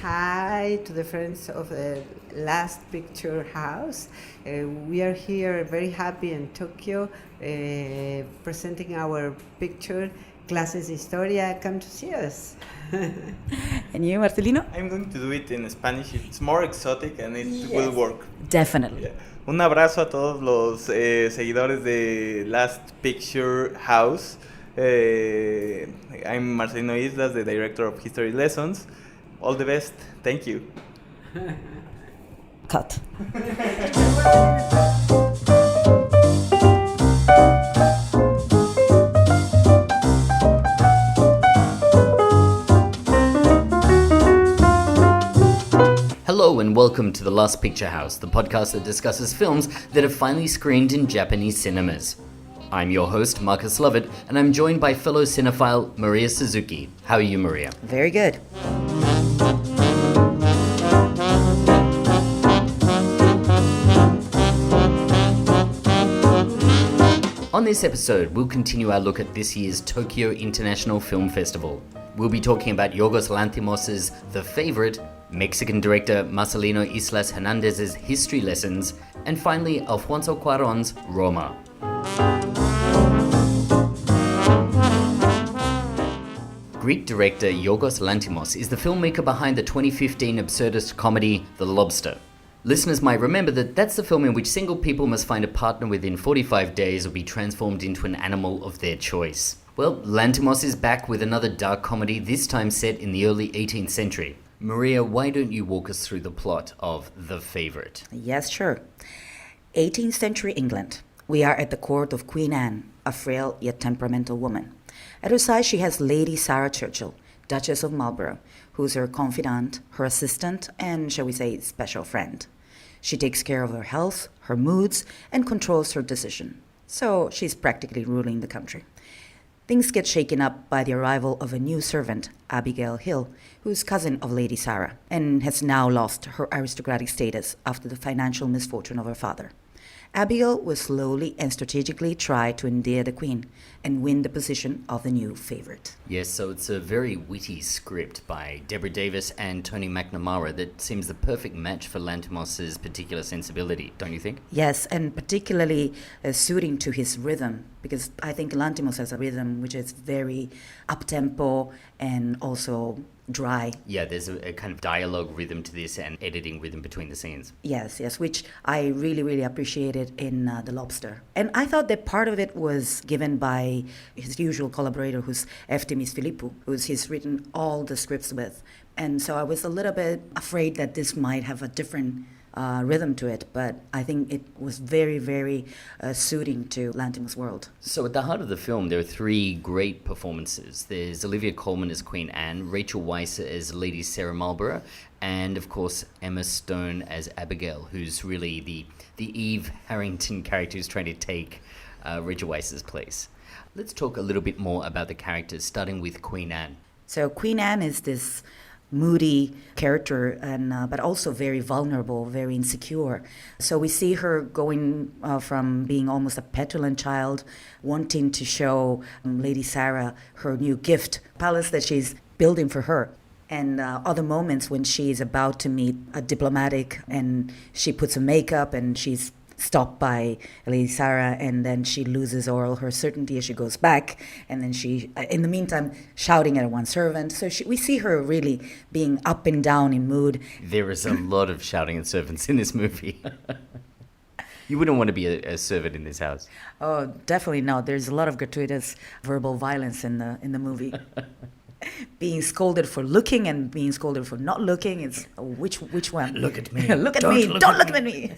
hi to the friends of the Last Picture House. We are here very happy in Tokyo presenting our picture, Clases de Historia. Come to see us. And you, Marcelino? I'm going to do it in Spanish. It's more exotic and it will work. Definitely. Yeah. Un abrazo a todos los seguidores de Last Picture House. I'm Marcelino Islas, the director of History Lessons. All the best. Thank you. Cut. Hello and welcome to The Last Picture House, the podcast that discusses films that have finally screened in Japanese cinemas. I'm your host, Marcus Lovett, and I'm joined by fellow cinephile Maria Suzuki. How are you, Maria? Very good. On this episode, we'll continue our look at this year's Tokyo International Film Festival. We'll be talking about Yorgos Lanthimos' The Favorite, Mexican director Marcelino Islas Hernández's History Lessons, and finally Alfonso Cuarón's Roma. Greek director Yorgos Lanthimos is the filmmaker behind the 2015 absurdist comedy The Lobster. Listeners might remember that that's the film in which single people must find a partner within 45 days or be transformed into an animal of their choice. Well, Lanthimos is back with another dark comedy, this time set in the early 18th century. Maria, why don't you walk us through the plot of The Favorite? Yes, sure. 18th century England. We are at the court of Queen Anne, a frail yet temperamental woman. At her side, she has Lady Sarah Churchill, Duchess of Marlborough, who's her confidant, her assistant, and, shall we say, special friend. She takes care of her health, her moods, and controls her decision. So she's practically ruling the country. Things get shaken up by the arrival of a new servant, Abigail Hill, who's cousin of Lady Sarah, and has now lost her aristocratic status after the financial misfortune of her father. Abigail will slowly and strategically try to endear the queen and win the position of the new favorite. Yes, so it's a very witty script by Deborah Davis and Tony McNamara that seems the perfect match for Lanthimos' particular sensibility, don't you think? Yes, and particularly suiting to his rhythm, because I think Lanthimos has a rhythm which is very up-tempo and also dry. Yeah, there's a kind of dialogue rhythm to this and editing rhythm between the scenes. Yes, which I really appreciated in The Lobster. And I thought that part of it was given by his usual collaborator, who's Eftimis Philippou, he's written all the scripts with. And so I was a little bit afraid that this might have a different rhythm to it, but I think it was very suiting to Lanthimos' world. So at the heart of the film, there are three great performances. There's Olivia Colman as Queen Anne, Rachel Weisz as Lady Sarah Marlborough, and of course Emma Stone as Abigail, who's really the Eve Harrington character who's trying to take Rachel Weisz's place. Let's talk a little bit more about the characters, starting with Queen Anne. So Queen Anne is this moody character, and but also very vulnerable, very insecure. So we see her going from being almost a petulant child, wanting to show Lady Sarah her new gift, palace that she's building for her. And other moments when she's about to meet a diplomatic and she puts on makeup and she's stopped by Lady Sarah, and then she loses all her certainty as she goes back, and then she, in the meantime, shouting at one servant. So we see her really being up and down in mood. There is a lot of shouting at servants in this movie. You wouldn't want to be a servant in this house. Oh, definitely not. There's a lot of gratuitous verbal violence in the movie. Being scolded for looking and being scolded for not looking. It's which one? Look at me. Look at me. Don't look at me.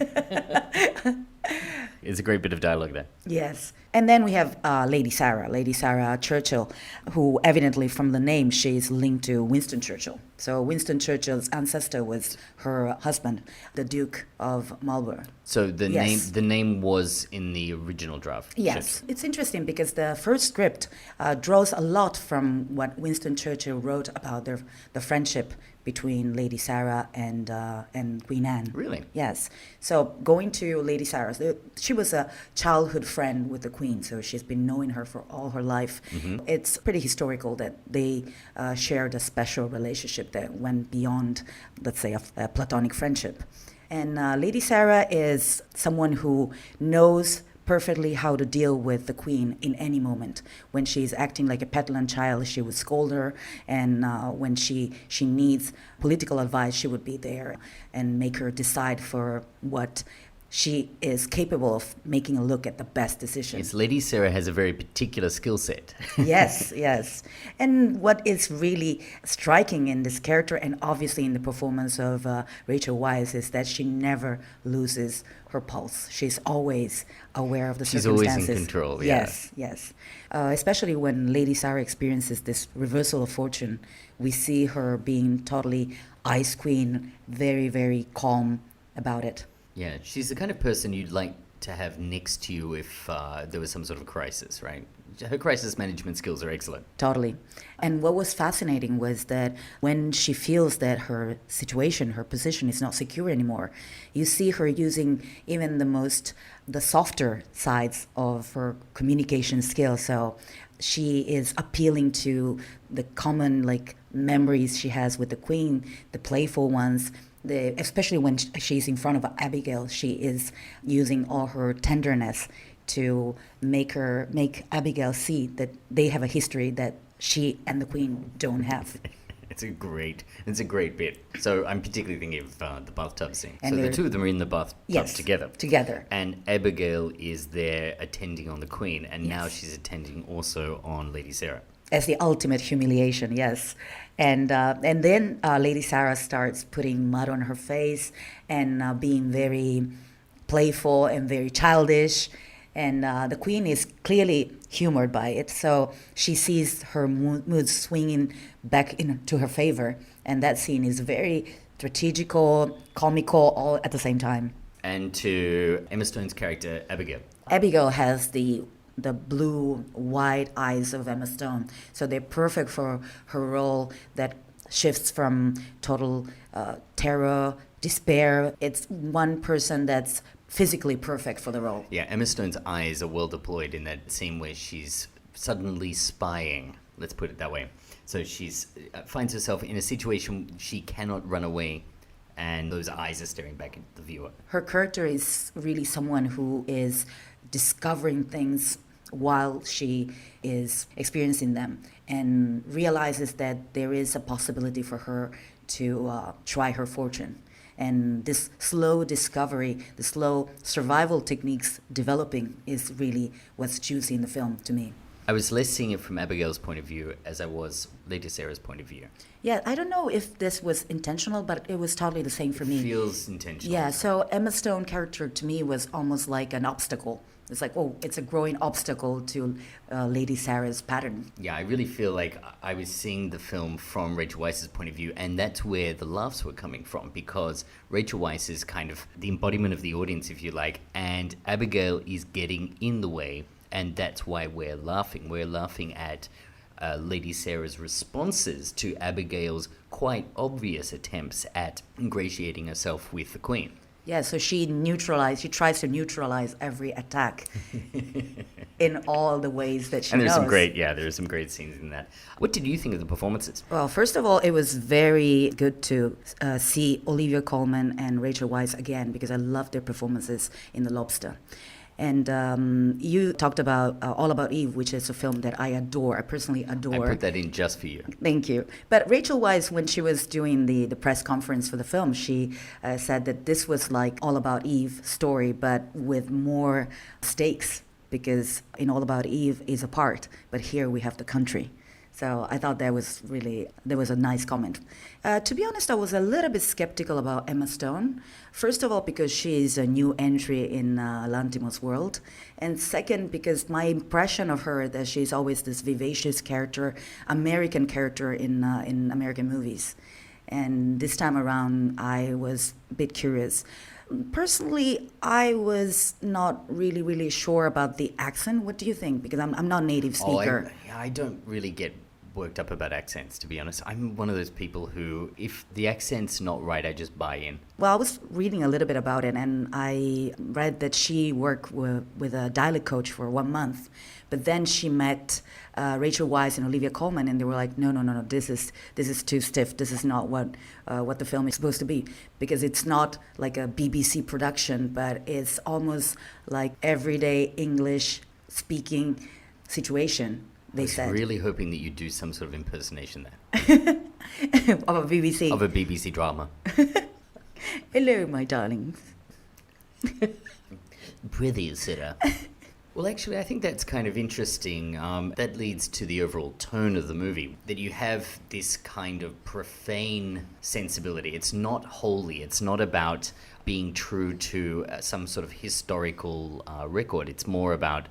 It's a great bit of dialogue there. Yes. And then we have Lady Sarah Churchill, who evidently from the name, she's linked to Winston Churchill. So Winston Churchill's ancestor was her husband, the Duke of Marlborough. So the name was in the original draft. Yes. It's interesting because the first script draws a lot from what Winston Churchill wrote about the friendship between Lady Sarah and Queen Anne. Really? Yes. So going to Lady Sarah, she was a childhood friend with the Queen, so she's been knowing her for all her life. Mm-hmm. It's pretty historical that they shared a special relationship. friendship that went beyond, let's say, a platonic friendship. And Lady Sarah is someone who knows perfectly how to deal with the queen in any moment. When she's acting like a petulant child, she would scold her, and when she needs political advice, she would be there and make her decide for what she is capable of, making a look at the best decision. Yes, Lady Sarah has a very particular skill set. Yes, yes. And what is really striking in this character, and obviously in the performance of Rachel Weisz, is that she never loses her pulse. She's always aware of the She's circumstances. always in control, yeah. Yes, yes. Especially when Lady Sarah experiences this reversal of fortune, we see her being totally ice queen, very, very calm about it. Yeah, she's the kind of person you'd like to have next to you if there was some sort of crisis, right? Her crisis management skills are excellent. Totally. And what was fascinating was that when she feels that her situation, her position is not secure anymore, you see her using even the softer sides of her communication skills. So she is appealing to the common memories she has with the queen, the playful ones. Especially when she's in front of Abigail, she is using all her tenderness to make Abigail see that they have a history that she and the queen don't have. It's a great bit. So I'm particularly thinking of the bathtub scene. And so the two of them are in the bathtub together. And Abigail is there attending on the queen, and now Yes. she's attending also on Lady Sarah. As the ultimate humiliation, yes. And then Lady Sarah starts putting mud on her face and being very playful and very childish. And the queen is clearly humored by it. So she sees her mood swinging back into her favor. And that scene is very strategical, comical, all at the same time. And to Emma Stone's character, Abigail. Abigail has the blue, wide eyes of Emma Stone. So they're perfect for her role that shifts from total terror, despair. It's one person that's physically perfect for the role. Yeah, Emma Stone's eyes are well deployed in that scene where she's suddenly spying, let's put it that way. So she's finds herself in a situation she cannot run away, and those eyes are staring back at the viewer. Her character is really someone who is discovering things while she is experiencing them, and realizes that there is a possibility for her to try her fortune. And this slow discovery, the slow survival techniques developing is really what's juicy in the film to me. I was less seeing it from Abigail's point of view as I was Lady Sarah's point of view. Yeah, I don't know if this was intentional, but it was totally the same for me. It feels intentional. Yeah, so Emma Stone character to me was almost like an obstacle. It's like, oh, it's a growing obstacle to Lady Sarah's pattern. Yeah, I really feel like I was seeing the film from Rachel Weisz's point of view, and that's where the laughs were coming from, because Rachel Weisz is kind of the embodiment of the audience, if you like, and Abigail is getting in the way, and that's why we're laughing. We're laughing at Lady Sarah's responses to Abigail's quite obvious attempts at ingratiating herself with the Queen. Yeah, so she tries to neutralize every attack in all the ways that she knows. And there's some great scenes in that. What did you think of the performances? Well, first of all, it was very good to see Olivia Colman and Rachel Weisz again, because I loved their performances in The Lobster. And you talked about All About Eve, which is a film that I adore. I personally adore. I put that in just for you. Thank you. But Rachel Weisz, when she was doing the press conference for the film, she said that this was like All About Eve story, but with more stakes, because in All About Eve is a part, but here we have the country. So I thought that was a nice comment. To be honest, I was a little bit skeptical about Emma Stone. First of all, because she is a new entry in Lanthimos' world. And second, because my impression of her that she's always this vivacious character, American character in American movies. And this time around, I was a bit curious. Personally, I was not really sure about the accent. What do you think? Because I'm not a native speaker. I don't really get worked up about accents, to be honest. I'm one of those people who, if the accent's not right, I just buy in. Well, I was reading a little bit about it, and I read that she worked with a dialect coach for 1 month, but then she met Rachel Weisz and Olivia Colman, and they were like, no, this is too stiff. This is not what the film is supposed to be, because it's not like a BBC production, but it's almost like everyday English speaking situation. They said. I was really hoping that you'd do some sort of impersonation there. Of a BBC. Of a BBC drama. Hello, my darlings. Prithee, Sarah. Well, actually, I think that's kind of interesting. That leads to the overall tone of the movie, that you have this kind of profane sensibility. It's not holy. It's not about being true to some sort of historical record. It's more about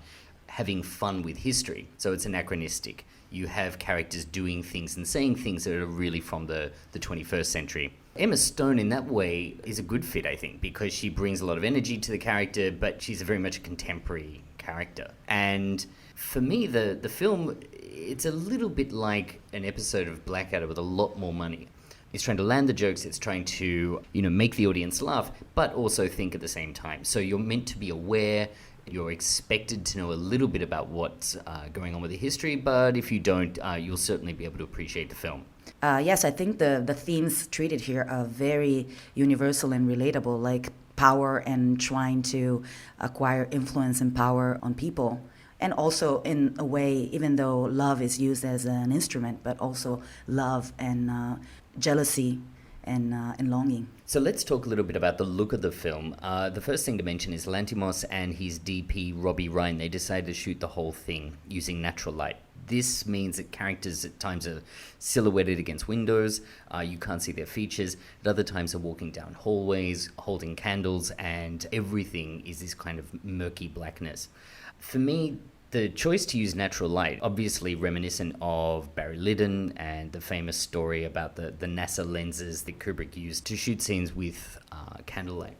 having fun with history. So it's anachronistic. You have characters doing things and saying things that are really from the 21st century. Emma Stone, in that way, is a good fit, I think, because she brings a lot of energy to the character, but she's very much a contemporary character. And for me, the film, it's a little bit like an episode of Blackadder with a lot more money. It's trying to land the jokes, it's trying to, make the audience laugh, but also think at the same time. So you're meant to be aware, you're expected to know a little bit about what's going on with the history, but if you don't, you'll certainly be able to appreciate the film. Yes, I think the themes treated here are very universal and relatable, like power and trying to acquire influence and power on people. And also, in a way, even though love is used as an instrument, but also love and jealousy and longing. So let's talk a little bit about the look of the film. The first thing to mention is Lanthimos and his DP, Robbie Ryan, they decided to shoot the whole thing using natural light. This means that characters at times are silhouetted against windows, you can't see their features. At other times are walking down hallways, holding candles, and everything is this kind of murky blackness. For me, the choice to use natural light, obviously reminiscent of Barry Lyndon and the famous story about the NASA lenses that Kubrick used to shoot scenes with candlelight.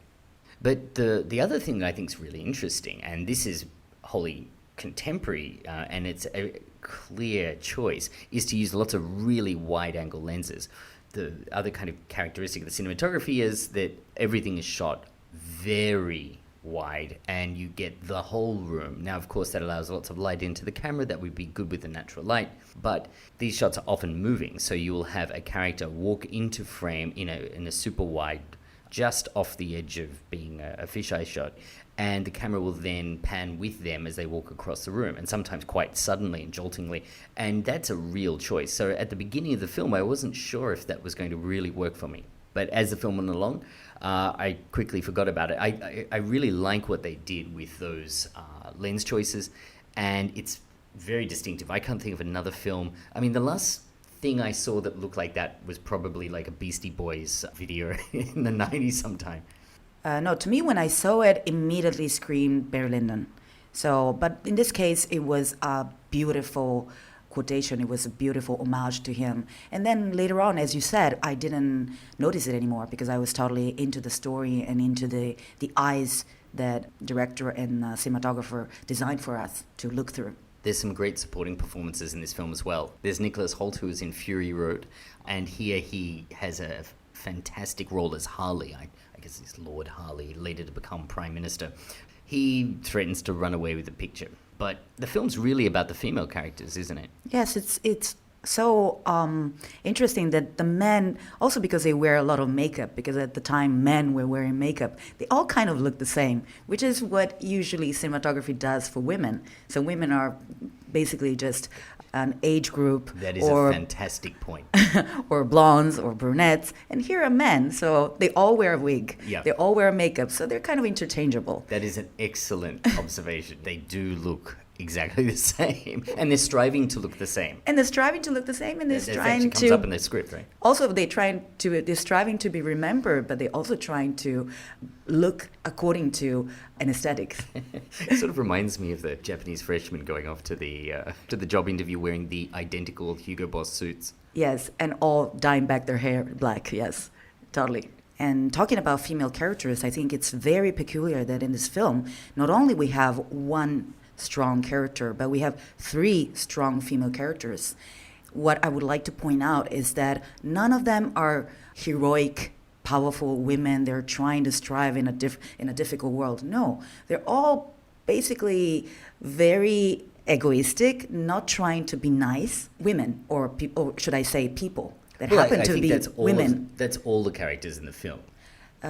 But the other thing that I think is really interesting, and this is wholly contemporary, and it's a clear choice, is to use lots of really wide-angle lenses. The other kind of characteristic of the cinematography is that everything is shot very wide and you get the whole room. Now, of course, that allows lots of light into the camera. That would be good with the natural light, but these shots are often moving, so you will have a character walk into frame in a super wide, just off the edge of being a fisheye shot, and the camera will then pan with them as they walk across the room, and sometimes quite suddenly and joltingly, and that's a real choice. So at the beginning of the film, I wasn't sure if that was going to really work for me. But as the film went along, I quickly forgot about it. I really like what they did with those lens choices, and it's very distinctive. I can't think of another film. I mean, the last thing I saw that looked like that was probably like a Beastie Boys video in the 90s sometime. No, to me, when I saw it, immediately screamed Barry Lyndon. So, but in this case, it was a beautiful quotation. It was a beautiful homage to him. And then later on, as you said, I didn't notice it anymore because I was totally into the story and into the eyes that director and cinematographer designed for us to look through. There's some great supporting performances in this film as well. There's Nicholas Hoult, who is in Fury Road, and here he has a fantastic role as Harley. I guess he's Lord Harley, later to become Prime Minister. He threatens to run away with the picture. But the film's really about the female characters, isn't it? Yes, it's so interesting that the men, also because they wear a lot of makeup, because at the time men were wearing makeup, they all kind of look the same, which is what usually cinematography does for women. So women are basically just an age group. That is a fantastic point. Or blondes or brunettes. And here are men, so they all wear a wig. Yep. They all wear makeup, so they're kind of interchangeable. That is an excellent observation. They do look exactly the same, and they're striving to look the same. And they're striving to look the same, and they're trying comes up in the script, right? Also, they're striving to be remembered, but they're also trying to look according to an aesthetics. It sort of reminds me of the Japanese freshmen going off to the job interview wearing the identical Hugo Boss suits. Yes, and all dyeing back their hair black. Yes, totally. And talking about female characters, I think it's very peculiar that in this film, not only we have one strong character, but we have three strong female characters. what I would like to point out is that none of them are heroic, powerful women. They're trying to strive in a difficult world. No, they're all basically very egoistic, not trying to be nice women, or people, or should I say people that happen I to think be that's women. That's all the characters in the film.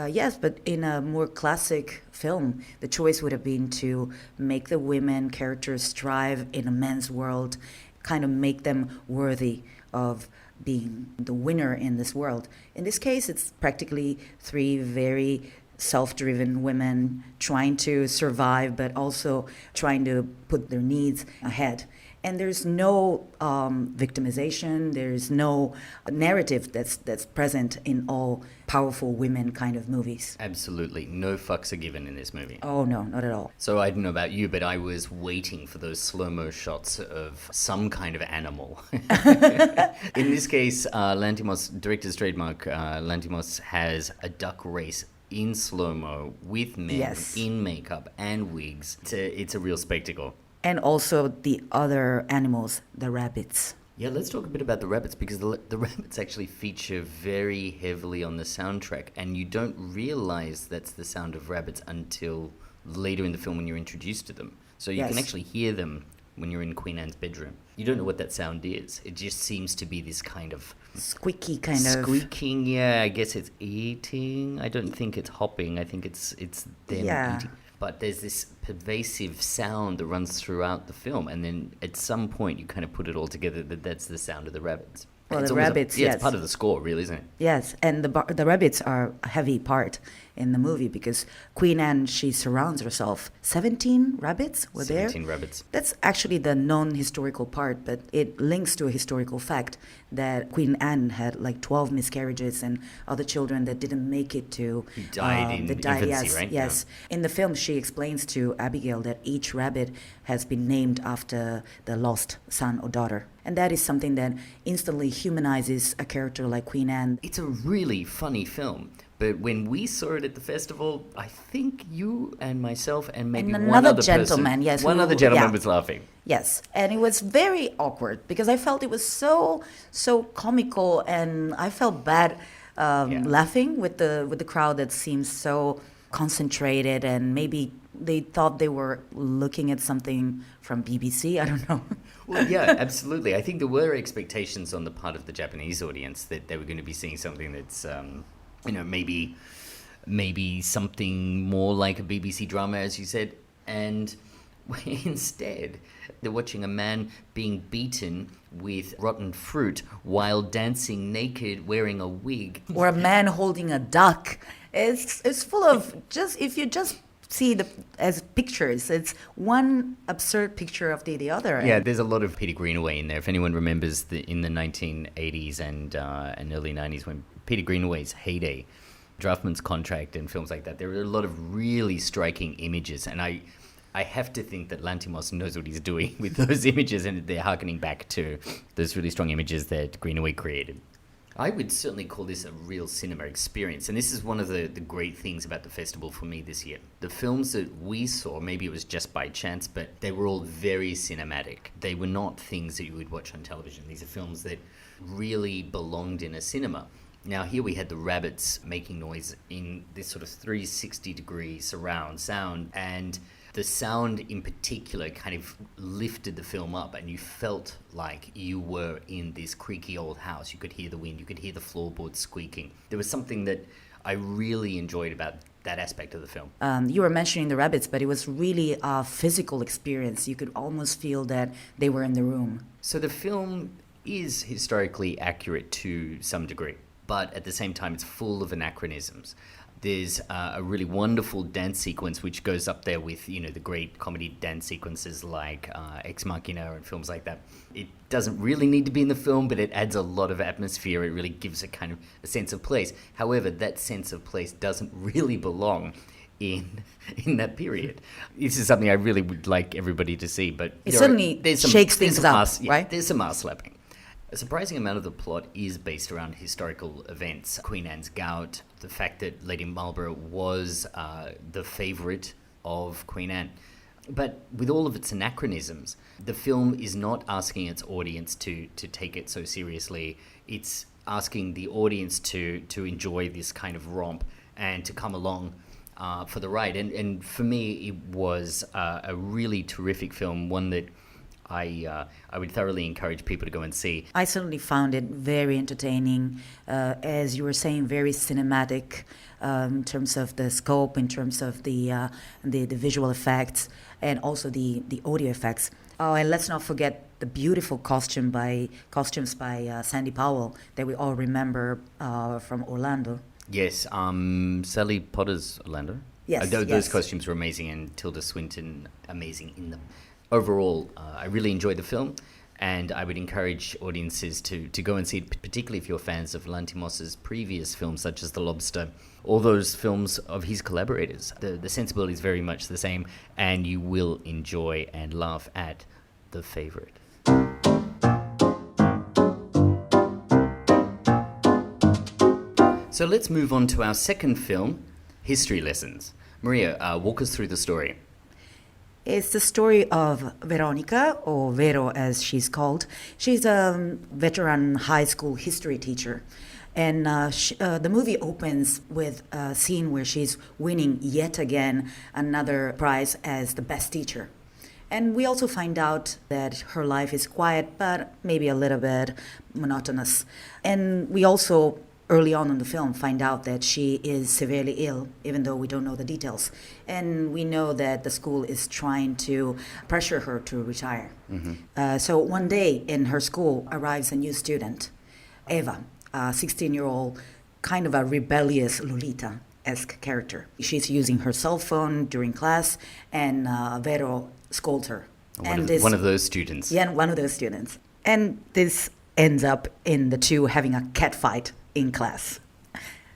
Yes, but in a more classic film, the choice would have been to make the women characters strive in a men's world, kind of make them worthy of being the winner in this world. In this case, it's practically three very self-driven women trying to survive, but also trying to put their needs ahead. And there's no victimization. There's no narrative that's present in all powerful women kind of movies. Absolutely. No fucks are given in this movie. Oh, no, not at all. So I don't know about you, but I was waiting for those slow-mo shots of some kind of animal. In this case, Lanthimos, director's trademark, Lanthimos has a duck race in slow-mo with men Yes. in makeup and wigs. It's a real spectacle. And also the other animals, the rabbits. Yeah, let's talk a bit about the rabbits, because the rabbits actually feature very heavily on the soundtrack, and you don't realize that's the sound of rabbits until later in the film when you're introduced to them. So you can Yes. actually hear them when you're in Queen Anne's bedroom. You don't know what that sound is. It just seems to be this kind of Squeaky kind of. squeaking. Yeah, I guess it's eating. I don't think it's hopping. I think it's them Yeah. eating. But there's this pervasive sound that runs throughout the film, and then at some point you kind of put it all together that that's the sound of the rabbits. Well, It's the almost rabbits, yeah, yes. it's part of the score, really, isn't it? Yes, and the rabbits are a heavy part in the movie because Queen Anne, she surrounds herself. 17 rabbits were there. 17 rabbits. That's actually the non-historical part, but it links to a historical fact that Queen Anne had like 12 miscarriages and other children that didn't make it to... Who died in infancy, yes, right? Yes. In the film, she explains to Abigail that each rabbit has been named after the lost son or daughter. And that is something that instantly humanizes a character like Queen Anne. It's a really funny film, but when we saw it at the festival, I think you and myself and maybe And one another other gentleman, person, yes, one who- other gentleman yeah. was laughing. Yes, and it was very awkward because I felt it was so comical, and I felt bad Yeah. laughing with the crowd that seems so concentrated, and maybe they thought they were looking at something from BBC. I don't know. Well, yeah, absolutely. I think there were expectations on the part of the Japanese audience that they were going to be seeing something that's, maybe something more like a BBC drama, as you said, and instead they're watching a man being beaten with rotten fruit while dancing naked, wearing a wig. Or a man holding a duck. It's full of just, if you just see the as pictures, it's one absurd picture of the other. Yeah, there's a lot of Peter Greenaway in there. If anyone remembers in the 1980s and early 90s, when Peter Greenaway's heyday, Draftman's Contract and films like that, there are a lot of really striking images, and I have to think that Lanthimos knows what he's doing with those images, and they're harkening back to those really strong images that Greenaway created. I would certainly call this a real cinema experience, and this is one of the great things about the festival for me this year. The films that we saw, maybe it was just by chance, but they were all very cinematic. They were not things that you would watch on television. These are films that really belonged in a cinema. Now, here we had the rabbits making noise in this sort of 360-degree surround sound, and the sound in particular kind of lifted the film up, and you felt like you were in this creaky old house. You could hear the wind, you could hear the floorboards squeaking. There was something that I really enjoyed about that aspect of the film. You were mentioning the rabbits, but it was really a physical experience. You could almost feel that they were in the room. So the film is historically accurate to some degree, but at the same time it's full of anachronisms. There's a really wonderful dance sequence which goes up there with, the great comedy dance sequences like Ex Machina and films like that. It doesn't really need to be in the film, but it adds a lot of atmosphere. It really gives a kind of a sense of place. However, that sense of place doesn't really belong in that period. This is something I really would like everybody to see, but It certainly shakes things up, right? There's some ass slapping. A surprising amount of the plot is based around historical events. Queen Anne's gout, the fact that Lady Marlborough was the favourite of Queen Anne. But with all of its anachronisms, the film is not asking its audience to take it so seriously. It's asking the audience to enjoy this kind of romp and to come along for the ride. And for me, it was a really terrific film, one that I would thoroughly encourage people to go and see. I certainly found it very entertaining, as you were saying, very cinematic in terms of the scope, in terms of the visual effects, and also the audio effects. Oh, and let's not forget the beautiful costumes by Sandy Powell that we all remember from Orlando. Yes, Sally Potter's Orlando. Yes, those costumes were amazing, and Tilda Swinton amazing in them. Overall, I really enjoyed the film, and I would encourage audiences to go and see it, particularly if you're fans of Lanthimos' previous films, such as The Lobster, all those films of his collaborators. The sensibility is very much the same, and you will enjoy and laugh at The Favourite. So let's move on to our second film, History Lessons. Maria, walk us through the story. It's the story of Veronica, or Vero as she's called. She's a veteran high school history teacher. And the movie opens with a scene where she's winning yet again another prize as the best teacher. And we also find out that her life is quiet, but maybe a little bit monotonous. And we also, early on in the film, find out that she is severely ill, even though we don't know the details. And we know that the school is trying to pressure her to retire. Mm-hmm. So one day in her school arrives a new student, Eva, a 16-year-old, kind of a rebellious Lolita-esque character. She's using her cell phone during class, and Vero scolds her. One of those students. Yeah, one of those students. And this ends up in the two having a cat fight in class.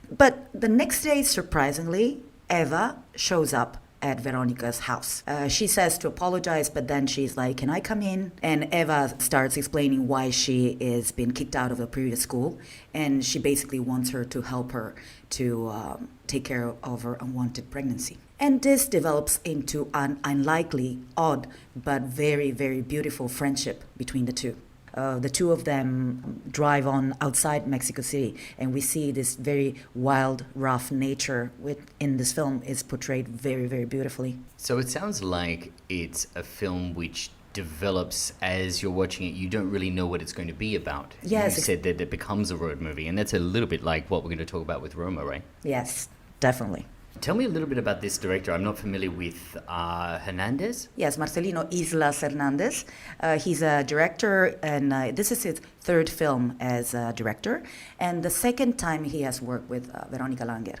But the next day, surprisingly, Eva shows up at Veronica's house. She says to apologize, but then she's like, "Can I come in?" And Eva starts explaining why she is being kicked out of the previous school, and she basically wants her to help her to take care of her unwanted pregnancy. And this develops into an unlikely, odd, but very, very beautiful friendship between the two. The two of them drive on outside Mexico City, and we see this very wild, rough nature in this film is portrayed very, very beautifully. So it sounds like it's a film which develops as you're watching it. You don't really know what it's going to be about. Yes. You said that it becomes a road movie, and that's a little bit like what we're going to talk about with Roma, right? Yes, definitely. Tell me a little bit about this director. I'm not familiar with Hernandez. Yes, Marcelino Islas Hernández. He's a director, and this is his third film as a director, and the second time he has worked with Veronica Langer.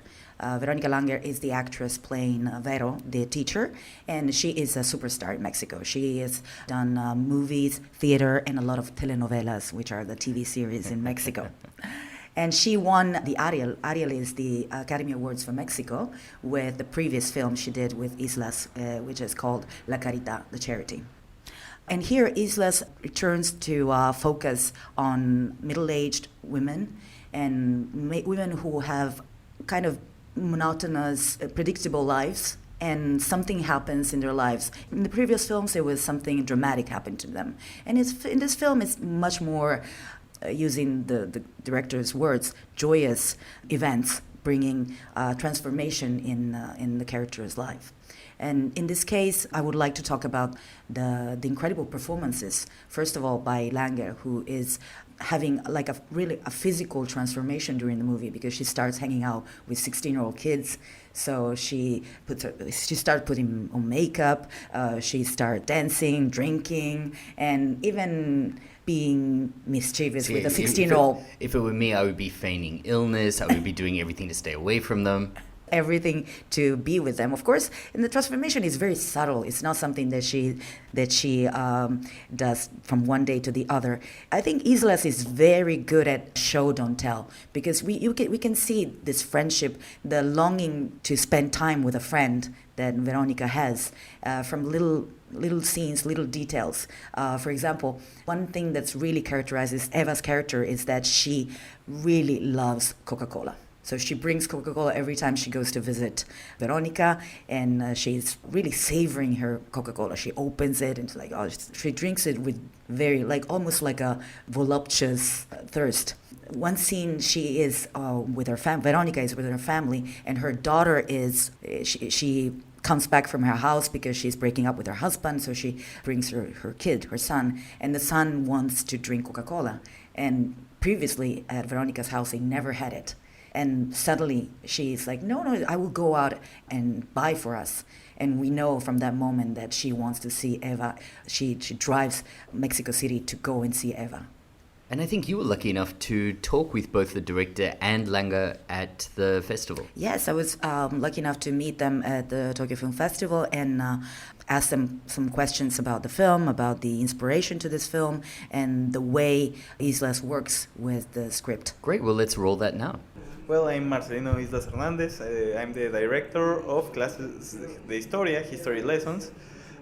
Veronica Langer is the actress playing Vero, the teacher, and she is a superstar in Mexico. She has done movies, theater, and a lot of telenovelas, which are the TV series in Mexico. And she won the Ariel. Ariel is the Academy Awards for Mexico with the previous film she did with Islas, which is called La Caridad, the charity. And here Islas returns to focus on middle-aged women and women who have kind of monotonous, predictable lives, and something happens in their lives. In the previous films, there was something dramatic happened to them. And in this film, it's much more using the director's words, joyous events bringing transformation in the character's life. And in this case, I would like to talk about the incredible performances, first of all, by Langer, who is having like a physical transformation during the movie, because she starts hanging out with 16-year-old kids. So she started putting on makeup, she started dancing, drinking, and even being mischievous with a 16-year-old. If it were me, I would be feigning illness. I would be doing everything to stay away from them. Everything to be with them, of course. And the transformation is very subtle. It's not something that she does from one day to the other. I think Islas is very good at show don't tell, because we can see this friendship, the longing to spend time with a friend that Veronica has from little scenes, little details. For example, one thing that's really characterizes Eva's character is that she really loves Coca-Cola. So she brings Coca-Cola every time she goes to visit Veronica, and she's really savoring her Coca-Cola. She opens it and she drinks it with very, almost like a voluptuous thirst. One scene, she is with her Veronica is with her family, and her daughter is, she comes back from her house because she's breaking up with her husband, so she brings her kid, her son, and the son wants to drink Coca-Cola. And previously at Veronica's house, they never had it. And suddenly she's like, no, I will go out and buy for us. And we know from that moment that she wants to see Eva. She drives Mexico City to go and see Eva. And I think you were lucky enough to talk with both the director and Langer at the festival. Yes, I was lucky enough to meet them at the Tokyo Film Festival and ask them some questions about the film, about the inspiration to this film, and the way Islas works with the script. Great, well, let's roll that now. Well, I'm Marcelino Islas Hernández. I'm the director of Clases de Historia, History Lessons,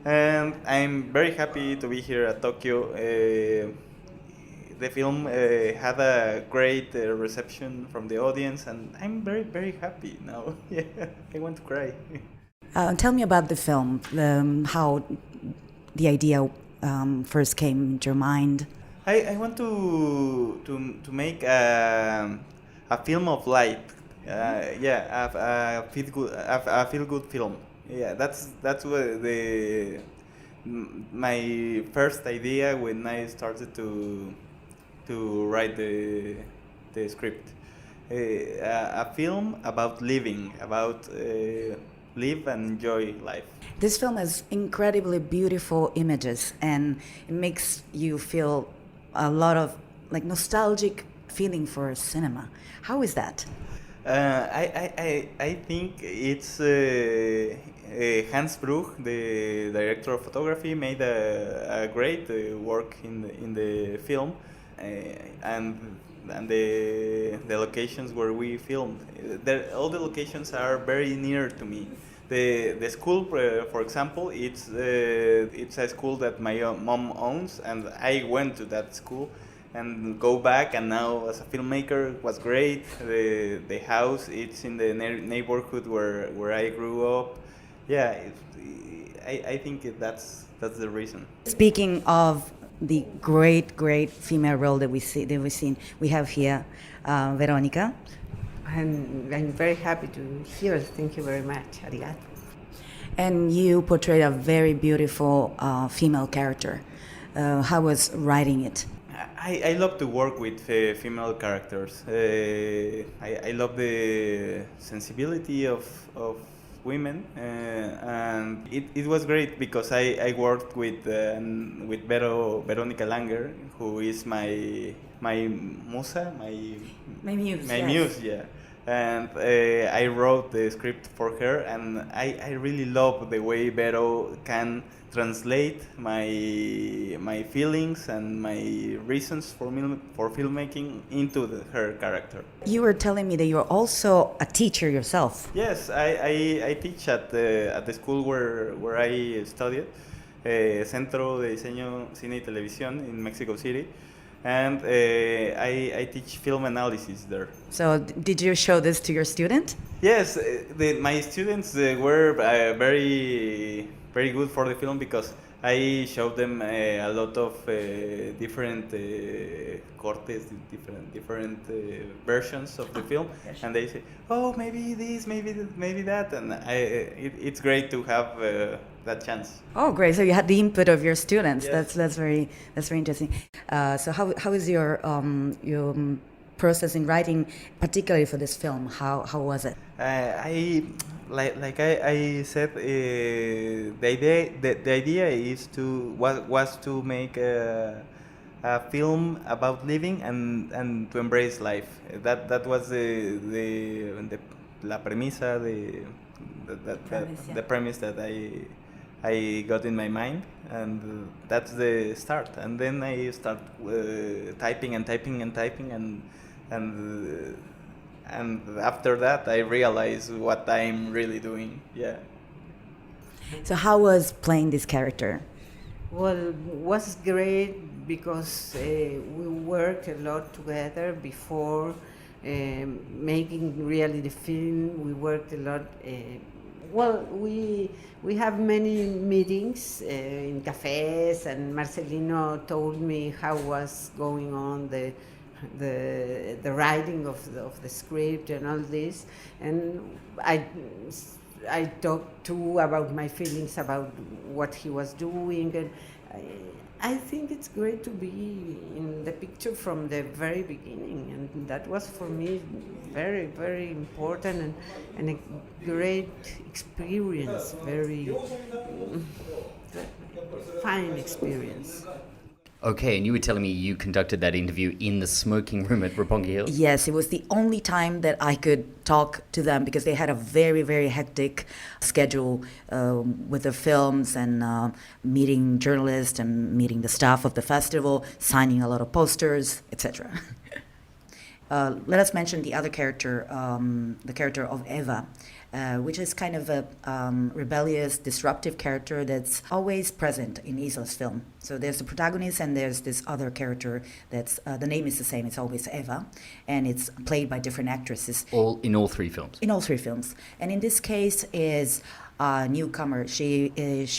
and I'm very happy to be here at Tokyo. The film had a great reception from the audience, and I'm very, very happy now. Yeah, I want to cry. Tell me about the film, how the idea first came into your mind. I want to make a film of light. A feel good film. Yeah, that's what my first idea when I started to write the script. A film about living, about live and enjoy life. This film has incredibly beautiful images, and it makes you feel a lot of nostalgic feeling for cinema. How is that? I think it's Hans Bruch, the director of photography, made a great work in the film. And the locations where we filmed, all the locations are very near to me. The school, for example, it's a school that my mom owns, and I went to that school and go back. And now, as a filmmaker, it was great. The house, it's in the neighborhood where I grew up. Yeah, I think that's the reason. Speaking of the great female role that we've seen, we have here Veronica. I'm very happy to hear. Thank you very much. Arigato. And you portrayed a very beautiful female character. How was writing it? I love to work with female characters. I love the sensibility of women, and it was great because I worked with Veronica Langer, who is my musa, my muse, yeah. And I wrote the script for her, and I really love the way Vero can translate my feelings and my reasons for filmmaking into her character. You were telling me that you're also a teacher yourself. Yes, I teach at the school where I studied, Centro de Diseño, Cine y Televisión in Mexico City. And I teach film analysis there. So did you show this to your student? Yes, my students were very good for the film because I showed them a lot of different cortes, different versions of the film, and they say, "Oh, maybe this, maybe that," and it's great to have that chance. Oh, great! So you had the input of your students. Yes. That's very interesting. So how is your process in writing, particularly for this film? How was it? I said, the idea was to make a film about living and to embrace life. That was la premisa, the premise that I got in my mind, and that's the start. And then I start typing, and after that I realize what I'm really doing. Yeah. So how was playing this character? Well, it was great because we worked a lot together before making really the film. We worked a lot. Well, we have many meetings in cafes, and Marcelino told me how was going on the writing of the script and all this, and I talked too about my feelings about what he was doing, and I think it's great to be in the picture from the very beginning, and that was for me very, very important and a great experience, very fine experience. Okay, and you were telling me you conducted that interview in the smoking room at Roppongi Hill? Yes, it was the only time that I could talk to them because they had a very, very hectic schedule with the films and meeting journalists and meeting the staff of the festival, signing a lot of posters, etc. Let us mention the other character, the character of Eva, which is kind of a rebellious, disruptive character that's always present in Isla's film. So there's the protagonist and there's this other character that's, the name is the same, it's always Eva, and it's played by different actresses. In all three films? In all three films. And in this case is a newcomer. She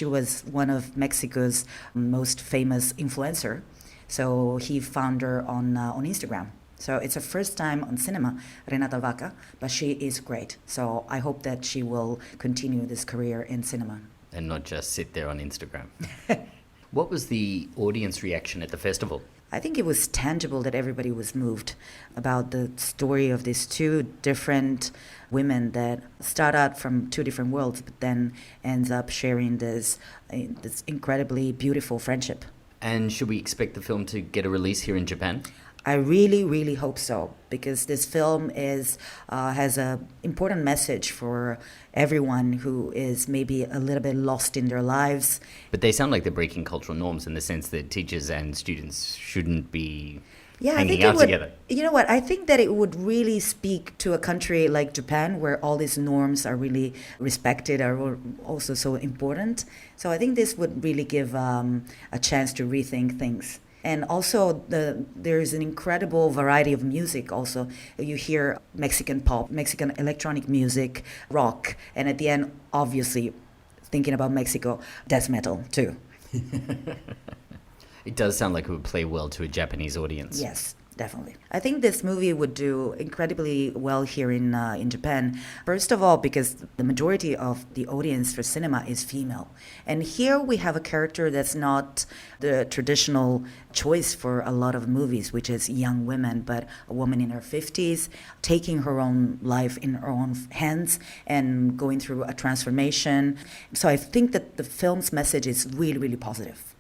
was one of Mexico's most famous influencer. So he found her on Instagram. So it's her first time on cinema, Renata Vaca, but she is great. So I hope that she will continue this career in cinema. And not just sit there on Instagram. What was the audience reaction at the festival? I think it was tangible that everybody was moved about the story of these two different women that start out from two different worlds, but then ends up sharing this incredibly beautiful friendship. And should we expect the film to get a release here in Japan? I really, really hope so, because this film has an important message for everyone who is maybe a little bit lost in their lives. But they sound like they're breaking cultural norms in the sense that teachers and students shouldn't be I hanging think out together. You know what? I think that it would really speak to a country like Japan, where all these norms are really respected, are also so important. So I think this would really give a chance to rethink things. And also, there's an incredible variety of music also. You hear Mexican pop, Mexican electronic music, rock, and at the end, obviously, thinking about Mexico, death metal too. It does sound like it would play well to a Japanese audience. Yes, definitely. I think this movie would do incredibly well here in Japan. First of all, because the majority of the audience for cinema is female. And here we have a character that's not the traditional choice for a lot of movies, which is young women, but a woman in her 50s taking her own life in her own hands and going through a transformation. So I think that the film's message is really, really positive.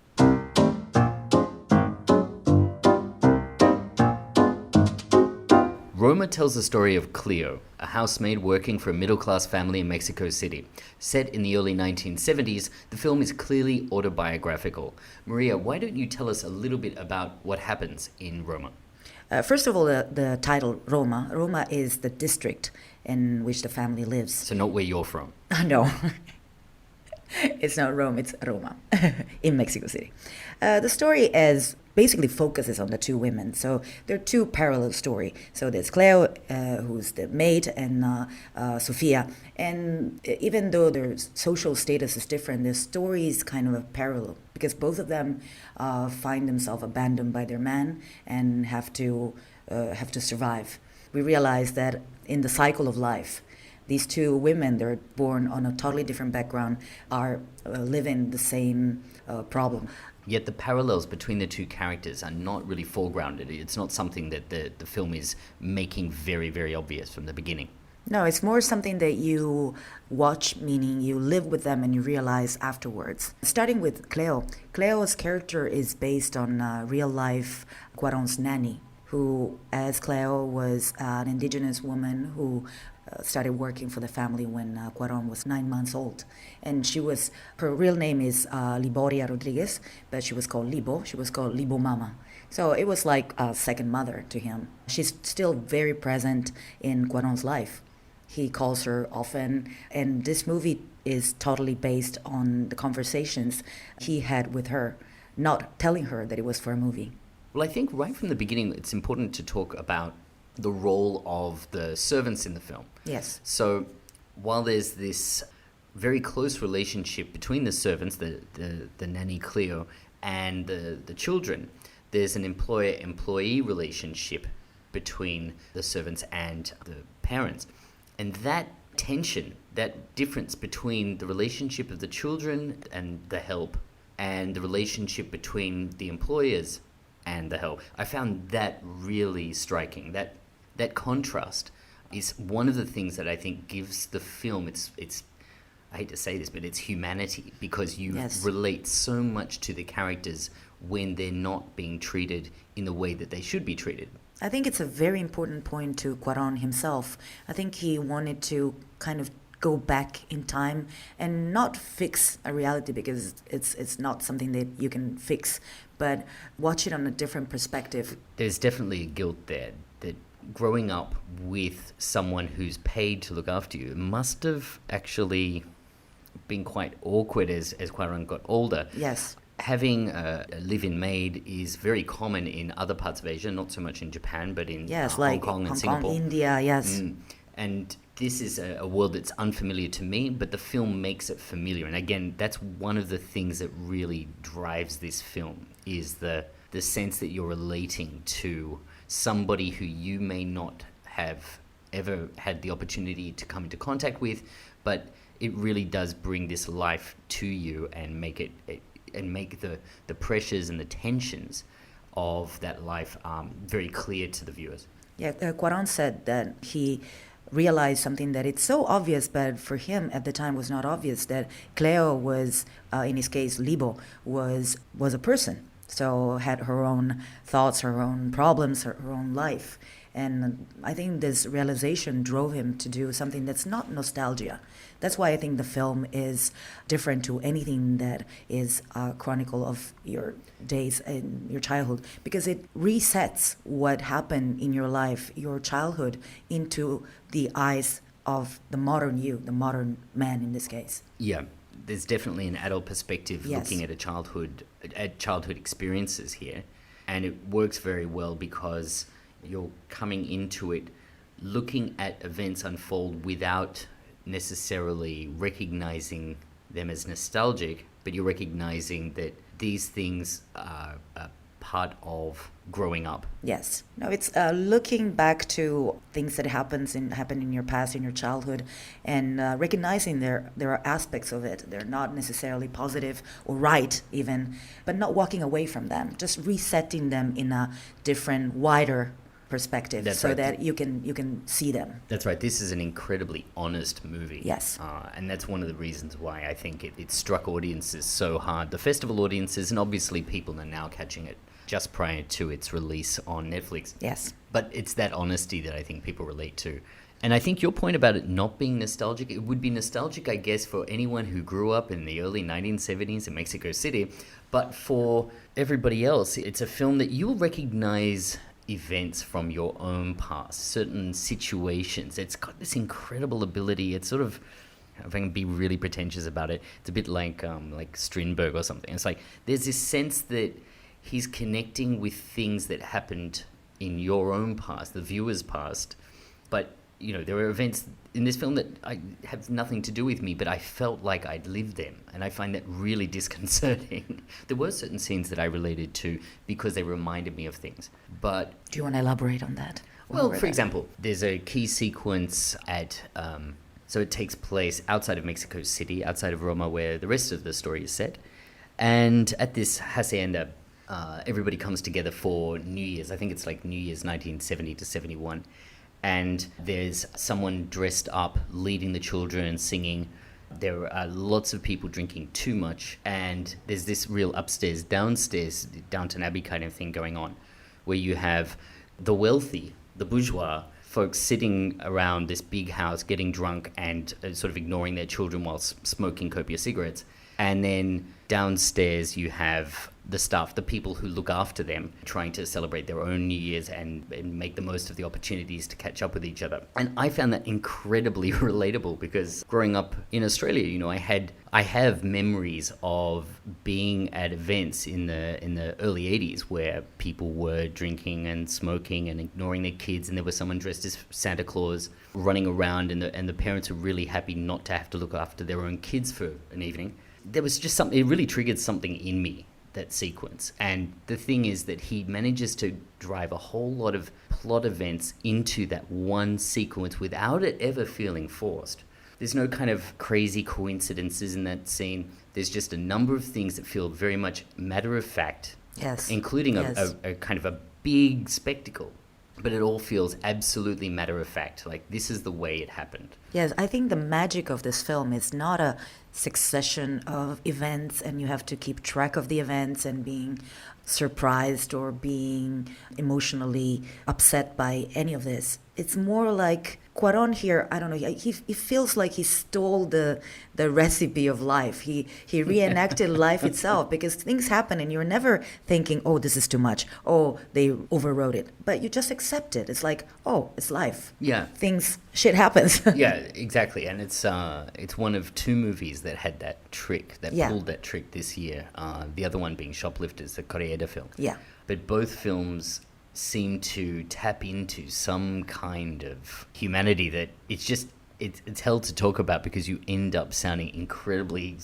Roma tells the story of Cleo, a housemaid working for a middle-class family in Mexico City. Set in the early 1970s, the film is clearly autobiographical. Maria, why don't you tell us a little bit about what happens in Roma? First of all, the title Roma. Roma is the district in which the family lives. So not where you're from. No. It's not Rome, it's Roma in Mexico City. The story basically focuses on the two women. So there are two parallel stories. So there's Cleo, who's the maid, and Sofia. And even though their social status is different, their story is kind of parallel because both of them find themselves abandoned by their man and have to survive. We realize that in the cycle of life, these two women, they're born on a totally different background, are living the same problem. Yet the parallels between the two characters are not really foregrounded. It's not something that the film is making very, very obvious from the beginning. No, it's more something that you watch, meaning you live with them and you realize afterwards. Starting with Cleo. Cleo's character is based on real-life Cuarón's nanny, who, as Cleo, was an indigenous woman who started working for the family when Cuarón was 9 months old. And her real name is Liboria Rodriguez, but she was called Libo. She was called Libo Mama. So it was like a second mother to him. She's still very present in Cuarón's life. He calls her often, and this movie is totally based on the conversations he had with her, not telling her that it was for a movie. Well, I think right from the beginning, it's important to talk about the role of the servants in the film. Yes. So while there's this very close relationship between the servants, the nanny Cleo, and the children, there's an employer-employee relationship between the servants and the parents. And that tension, that difference between the relationship of the children and the help and the relationship between the employers and the help, I found that really striking. That contrast is one of the things that I think gives the film its I hate to say this, but it's humanity, because you relate so much to the characters when they're not being treated in the way that they should be treated. I think it's a very important point to Cuarón himself. I think he wanted to kind of go back in time and not fix a reality, because it's not something that you can fix, but watch it on a different perspective. There's definitely a guilt there that growing up with someone who's paid to look after you must have actually been quite awkward as Cuarón got older. Yes. Having a live-in maid is very common in other parts of Asia, not so much in Japan, but in Hong Kong and Singapore. India, yes. And this is a world that's unfamiliar to me, but the film makes it familiar. And again, that's one of the things that really drives this film, is the sense that you're relating to somebody who you may not have ever had the opportunity to come into contact with, but it really does bring this life to you and make the pressures and the tensions of that life very clear to the viewers. Yeah, Cuarón said that he realized something that it's so obvious, but for him at the time was not obvious, that Cleo was, in his case, Libo, was a person. So had her own thoughts, her own problems, her own life. And I think this realization drove him to do something that's not nostalgia. That's why I think the film is different to anything that is a chronicle of your days in your childhood, because it resets what happened in your life, your childhood, into the eyes of the modern you, the modern man in this case. Yeah, there's definitely an adult perspective looking at childhood experiences here, and it works very well because you're coming into it looking at events unfold without necessarily recognizing them as nostalgic, but you're recognizing that these things are a part of growing up. Yes. No, it's looking back to things that happened in your past, in your childhood, and recognizing there are aspects of it. They're not necessarily positive or right even, but not walking away from them, just resetting them in a different, wider perspective. That's so right. That you can see them. That's right. This is an incredibly honest movie. Yes. And that's one of the reasons why I think it struck audiences so hard. The festival audiences, and obviously people are now catching it just prior to its release on Netflix. Yes. But it's that honesty that I think people relate to. And I think your point about it not being nostalgic, it would be nostalgic, I guess, for anyone who grew up in the early 1970s in Mexico City. But for everybody else, it's a film that you'll recognize events from your own past, certain situations. It's got this incredible ability. It's sort of, if I can be really pretentious about it, it's a bit like Strindberg or something. It's like there's this sense that he's connecting with things that happened in your own past, the viewer's past. But, you know, there are events in this film that have nothing to do with me, but I felt like I'd lived them. And I find that really disconcerting. There were certain scenes that I related to because they reminded me of things. But do you want to elaborate on that? Well, for example, there's a key sequence at... so it takes place outside of Mexico City, outside of Roma, where the rest of the story is set. And at this hacienda, everybody comes together for New Year's. I think it's like New Year's 1970 to 71. And there's someone dressed up leading the children and singing. There are lots of people drinking too much. And there's this real upstairs, downstairs, Downton Abbey kind of thing going on, where you have the wealthy, the bourgeois, folks sitting around this big house getting drunk and sort of ignoring their children while smoking copious cigarettes. And then downstairs you have the staff, the people who look after them, trying to celebrate their own New Year's and make the most of the opportunities to catch up with each other. And I found that incredibly relatable because growing up in Australia, you know, I have memories of being at events in the early 80s where people were drinking and smoking and ignoring their kids, and there was someone dressed as Santa Claus running around, and the parents were really happy not to have to look after their own kids for an evening. There was just something, it really triggered something in me, that sequence. And the thing is that he manages to drive a whole lot of plot events into that one sequence without it ever feeling forced. There's no kind of crazy coincidences in that scene. There's just a number of things that feel very much matter of fact, Yes. including Yes. a kind of a big spectacle. But it all feels absolutely matter of fact. Like, this is the way it happened. Yes, I think the magic of this film is not a succession of events and you have to keep track of the events and being surprised or being emotionally upset by any of this. It's more like Cuarón here, I don't know, he feels like he stole the recipe of life. He reenacted life itself, because things happen and you're never thinking, oh, this is too much. Oh, they overrode it. But you just accept it. It's like, oh, it's life. Yeah. Shit happens. Yeah, exactly. And it's one of two movies that had that trick, that Yeah. pulled that trick this year. The other one being Shoplifters, the Correia film. Yeah. But both films seem to tap into some kind of humanity that it's held to talk about, because you end up sounding incredibly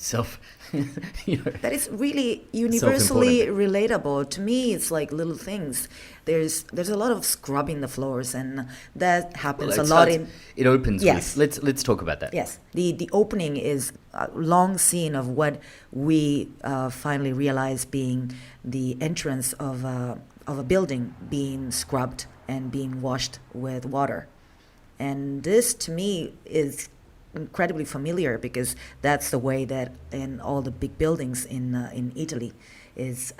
That is really universally relatable. To me, it's like little things. There's a lot of scrubbing the floors, and that happens a lot in... It opens Yes. with... Let's talk about that. Yes. The opening is a long scene of what we finally realize being the entrance of a building being scrubbed and being washed with water. And this, to me, is incredibly familiar, because that's the way that in all the big buildings in Italy is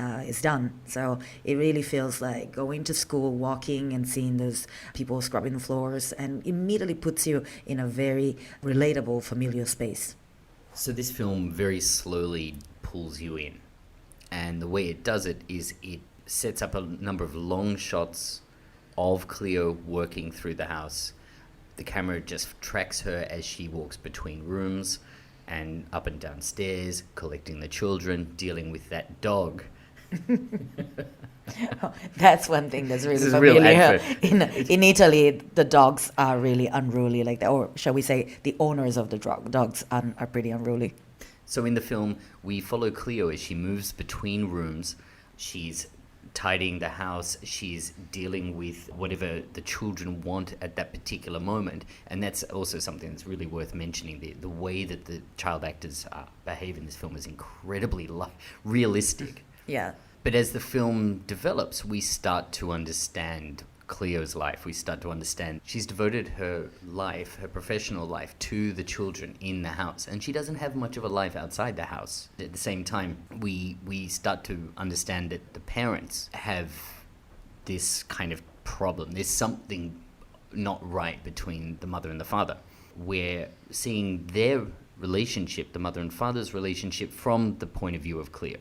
done. So it really feels like going to school, walking and seeing those people scrubbing the floors, and immediately puts you in a very relatable, familiar space. So this film very slowly pulls you in. And the way it does it is it sets up a number of long shots of Cleo working through the house. The camera just tracks her as she walks between rooms and up and down stairs, collecting the children, dealing with that dog. That's one thing that's really This is real familiar. advert. In Italy, the dogs are really unruly, like that, or shall we say, the owners of the dogs are pretty unruly. So in the film, we follow Cleo as she moves between rooms. She's tidying the house, she's dealing with whatever the children want at that particular moment. And that's also something that's really worth mentioning. The way that the child actors behave in this film is incredibly realistic. Yeah. But as the film develops, we start to understand Cleo's life. We start to understand she's devoted her life, her professional life, to the children in the house, and she doesn't have much of a life outside the house. At the same time, we start to understand that the parents have this kind of problem. There's something not right between the mother and the father. We're seeing their relationship, the mother and father's relationship, from the point of view of Cleo.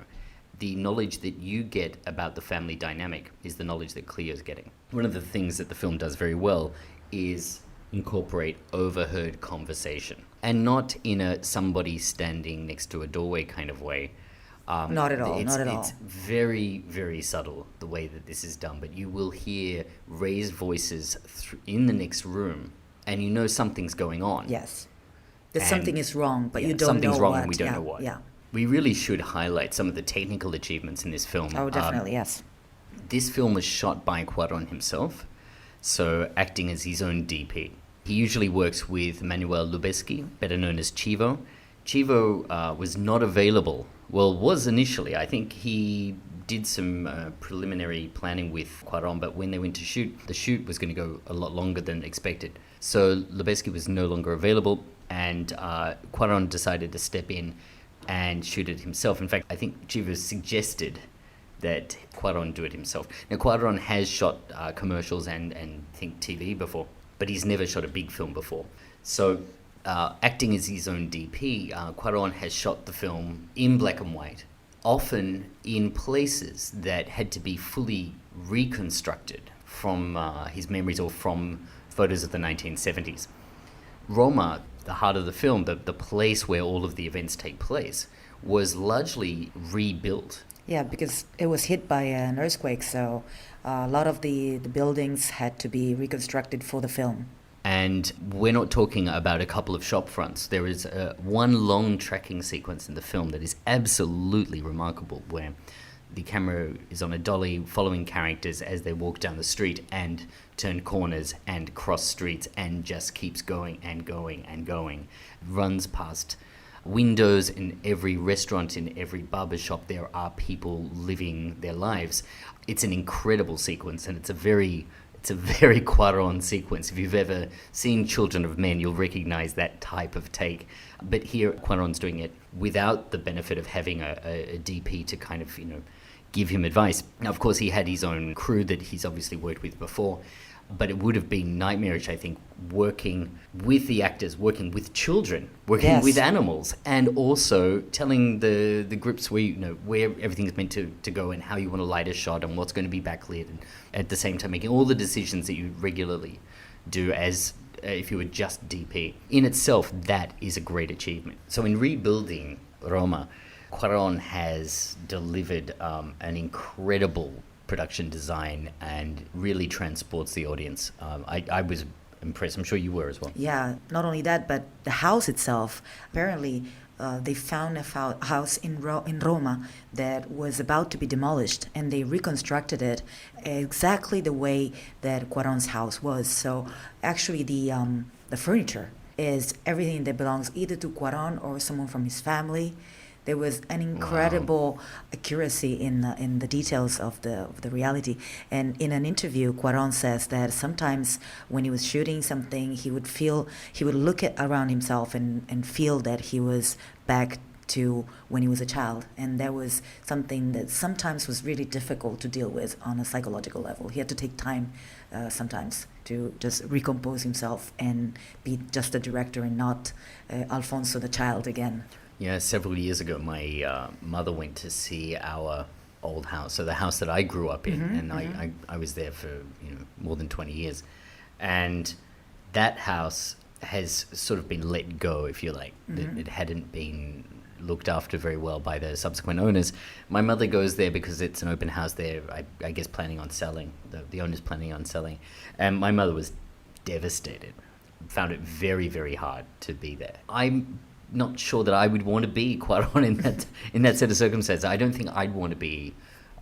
The knowledge that you get about the family dynamic is the knowledge that Cleo's getting. One of the things that the film does very well is incorporate overheard conversation, and not in a somebody standing next to a doorway kind of way. Not at all. It's very, very subtle, the way that this is done, but you will hear raised voices in the next room, and you know something's going on. Yes. That And- something is wrong, but yeah, you don't know what. something's wrong and we don't know what. Yeah. We really should highlight some of the technical achievements in this film. Oh, definitely, yes. This film was shot by Cuarón himself, so acting as his own DP. He usually works with Manuel Lubezki, better known as Chivo. Chivo was not available. Well, was initially. I think he did some preliminary planning with Cuarón, but when they went to shoot, the shoot was going to go a lot longer than expected. So Lubezki was no longer available, and Cuarón decided to step in and shoot it himself. In fact, I think Chivo suggested that Cuarón do it himself. Now, Cuarón has shot commercials and I think TV before, but he's never shot a big film before. So acting as his own DP, Cuarón has shot the film in black and white, often in places that had to be fully reconstructed from his memories or from photos of the 1970s. Roma, the heart of the film, the place where all of the events take place, was largely rebuilt. Yeah, because it was hit by an earthquake, so a lot of the buildings had to be reconstructed for the film. And we're not talking about a couple of shop fronts. There is one long tracking sequence in the film that is absolutely remarkable, where the camera is on a dolly following characters as they walk down the street and turn corners and cross streets and just keeps going and going and going. Runs past windows in every restaurant, in every barber shop. There are people living their lives. It's an incredible sequence, and it's a very Cuarón sequence. If you've ever seen Children of Men, you'll recognize that type of take. But here, Cuarón's doing it without the benefit of having a DP to kind of, give him advice. Now, of course, he had his own crew that he's obviously worked with before, but it would have been nightmarish, I think, working with the actors, working with children, working with animals, and also telling the groups where everything's meant to go and how you want to light a shot and what's going to be backlit, and at the same time making all the decisions that you regularly do as if you were just DP. In itself, that is a great achievement. So in rebuilding Roma, Cuarón has delivered an incredible production design and really transports the audience. I was impressed. I'm sure you were as well. Yeah, not only that, but the house itself. Apparently, they found a house in Roma that was about to be demolished, and they reconstructed it exactly the way that Cuarón's house was. So actually, the furniture is everything that belongs either to Cuarón or someone from his family. There was an incredible accuracy in the details of the reality. And in an interview, Cuarón says that sometimes when he was shooting something, he would look around himself and feel that he was back to when he was a child. And that was something that sometimes was really difficult to deal with on a psychological level. He had to take time sometimes to just recompose himself and be just a director and not Alfonso the child again. Yeah, several years ago, my mother went to see our old house, so the house that I grew up in, and I was there for more than 20 years. And that house has sort of been let go, if you like. It hadn't been looked after very well by the subsequent owners. My mother goes there because it's an open house there, I guess planning on selling, the owner's planning on selling. And my mother was devastated, found it very, very hard to be there. I'm not sure that I would want to be Cuarón in that set of circumstances. I don't think I'd want to be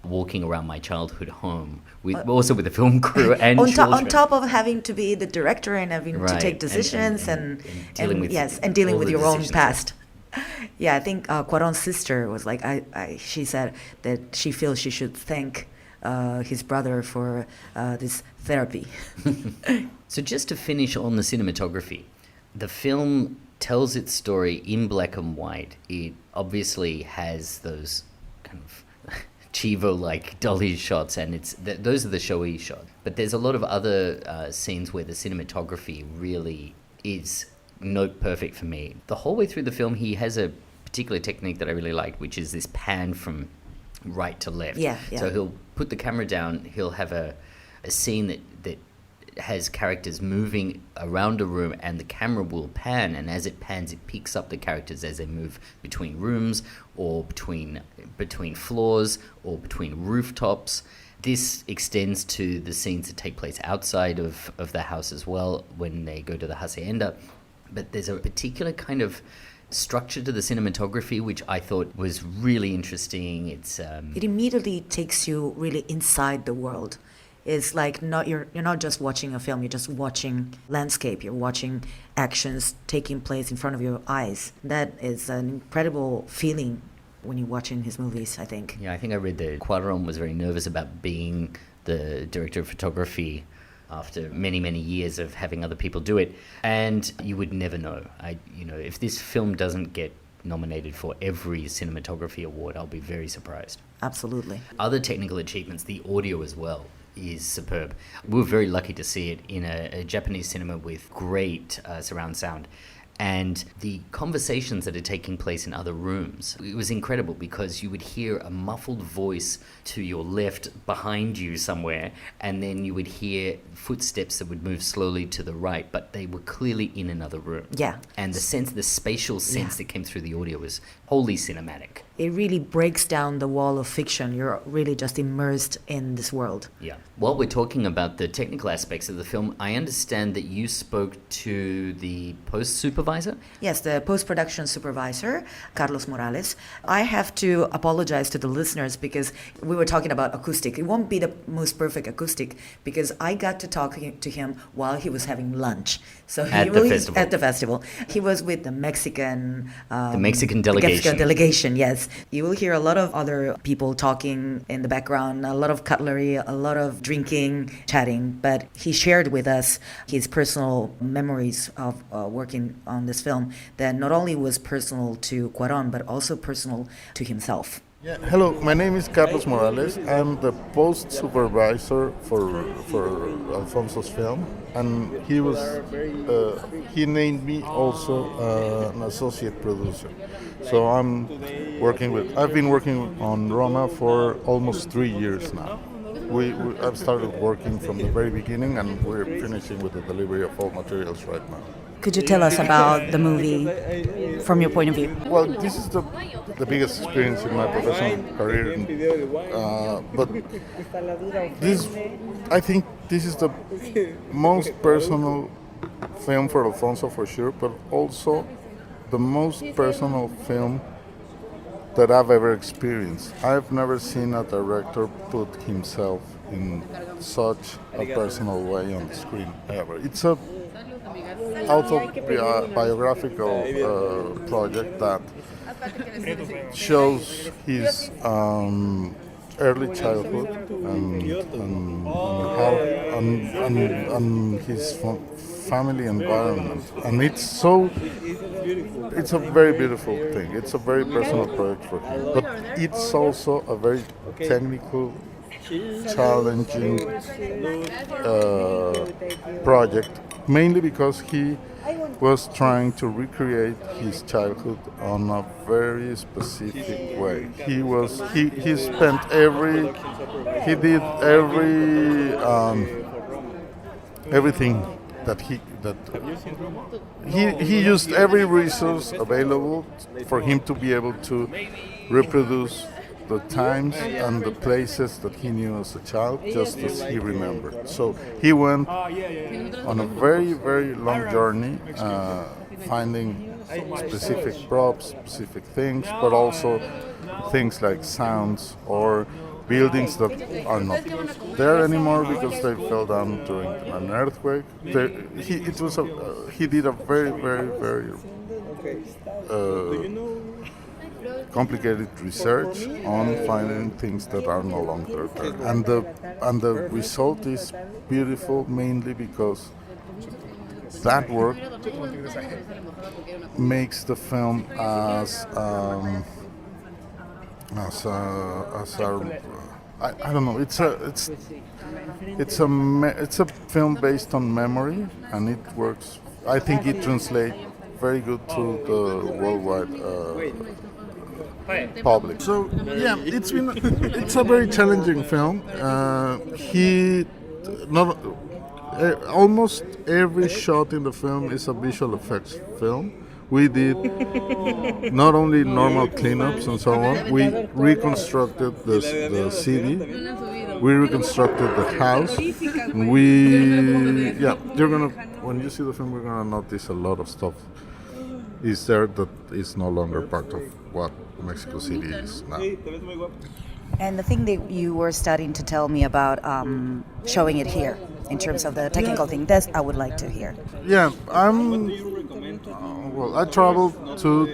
walking around my childhood home also with a film crew and children. On top of having to be the director and having to take decisions and dealing with your own past. Yeah, I think Cuarón's sister was like, she said that she feels she should thank his brother for this therapy. So just to finish on the cinematography, the film tells its story in black and white. It obviously has those kind of Chivo-like dolly shots, and those are the showy shots. But there's a lot of other scenes where the cinematography really is note perfect for me. The whole way through the film, he has a particular technique that I really like, which is this pan from right to left. Yeah. So he'll put the camera down, he'll have a scene that has characters moving around a room, and the camera will pan, and as it pans, it picks up the characters as they move between rooms or between floors or between rooftops. This extends to the scenes that take place outside of the house as well when they go to the hacienda. But there's a particular kind of structure to the cinematography which I thought was really interesting. It immediately takes you really inside the world. It's like you're not just watching a film, you're just watching landscape, you're watching actions taking place in front of your eyes. That is an incredible feeling when you're watching his movies, I think. Yeah, I think I read that Cuarón was very nervous about being the director of photography after many, many years of having other people do it. And you would never know. If this film doesn't get nominated for every cinematography award, I'll be very surprised. Absolutely. Other technical achievements, the audio as well is superb. We were very lucky to see it in a Japanese cinema with great surround sound. and the conversations that are taking place in other rooms. It was incredible because you would hear a muffled voice to your left behind you somewhere, and then you would hear footsteps that would move slowly to the right, but they were clearly in another room. Yeah. And the spatial sense that came through the audio was wholly cinematic. It really breaks down the wall of fiction. You're really just immersed in this world. Yeah. While we're talking about the technical aspects of the film, I understand that you spoke to the post-supervisor? Yes, the post-production supervisor, Carlos Morales. I have to apologize to the listeners because we were talking about acoustic. It won't be the most perfect acoustic because I got to talk to him while he was having lunch. So At the festival. He was with the Mexican Mexican delegation, yes. You will hear a lot of other people talking in the background, a lot of cutlery, a lot of drinking, chatting, but he shared with us his personal memories of working on this film that not only was personal to Cuarón, but also personal to himself. Yeah, hello, my name is Carlos Morales. I'm the post supervisor for Alfonso's film, and he named me also an associate producer. So I've been working on Roma for almost 3 years now. I've started working from the very beginning, and we're finishing with the delivery of all materials right now. Could you tell us about the movie from your point of view? Well, this is the biggest experience in my professional career, but I think this is the most personal film for Alfonso for sure, but also the most personal film that I've ever experienced. I've never seen a director put himself in such a personal way on the screen ever. It's a autobiographical project that shows his early childhood and his family environment, and it's a very beautiful thing. It's a very personal project for him, but it's also a very technical, challenging project, mainly because he was trying to recreate his childhood on a very specific way. He did everything that he used every resource available for him to be able to reproduce the times and the places that he knew as a child, just as he remembered. So he went on a very, very long journey, finding specific props, specific things, but also things like sounds or buildings that are not there anymore because they fell down during an earthquake. He did a very, very, very complicated research on finding things that are no longer there, and the result is beautiful, mainly because that work makes the film as I don't know. It's a film based on memory, and it works. I think it translates very good to the worldwide public. So yeah, it's a very challenging film. Almost every shot in the film is a visual effects film. We did not only normal cleanups and so on. We reconstructed the city. We reconstructed the house. When you see the film, you're gonna notice a lot of stuff is there that is no longer part of what Mexico City is now. And the thing that you were starting to tell me about showing it here, in terms of the technical thing, that I would like to hear. Yeah, I traveled to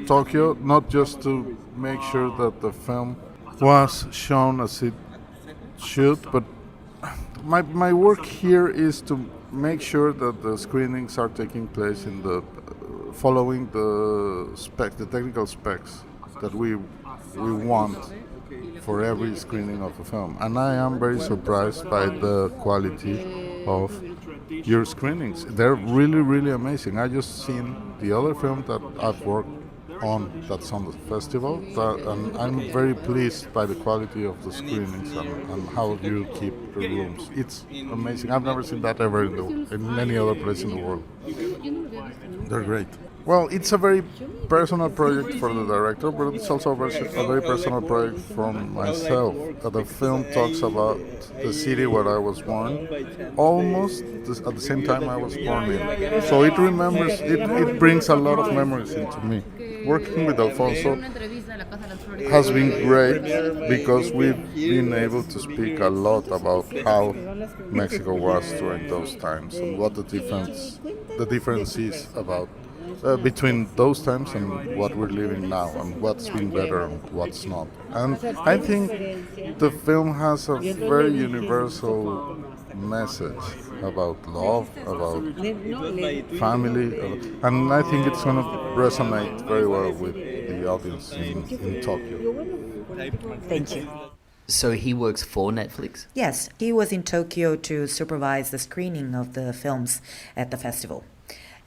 Tokyo not just to make sure that the film was shown as it should, but my work here is to make sure that the screenings are taking place in following the technical specs that we want for every screening of the film. And I am very surprised by the quality of your screenings. They're really, really amazing. I just seen the other film that I've worked on that's on the festival, and I'm very pleased by the quality of the screenings and how you keep the rooms. It's amazing. I've never seen that ever in any other place in the world. They're great. Well, it's a very personal project for the director, but it's also a very personal project for myself. The film talks about the city where I was born, almost at the same time I was born in. So it brings a lot of memories into me. Working with Alfonso has been great because we've been able to speak a lot about how Mexico was during those times and what the difference is about between those times and what we're living now, and what's been better and what's not. And I think the film has a very universal message about love, about family, and I think it's going to resonate very well with the audience in Tokyo. Thank you. So he works for Netflix? Yes, he was in Tokyo to supervise the screening of the films at the festival.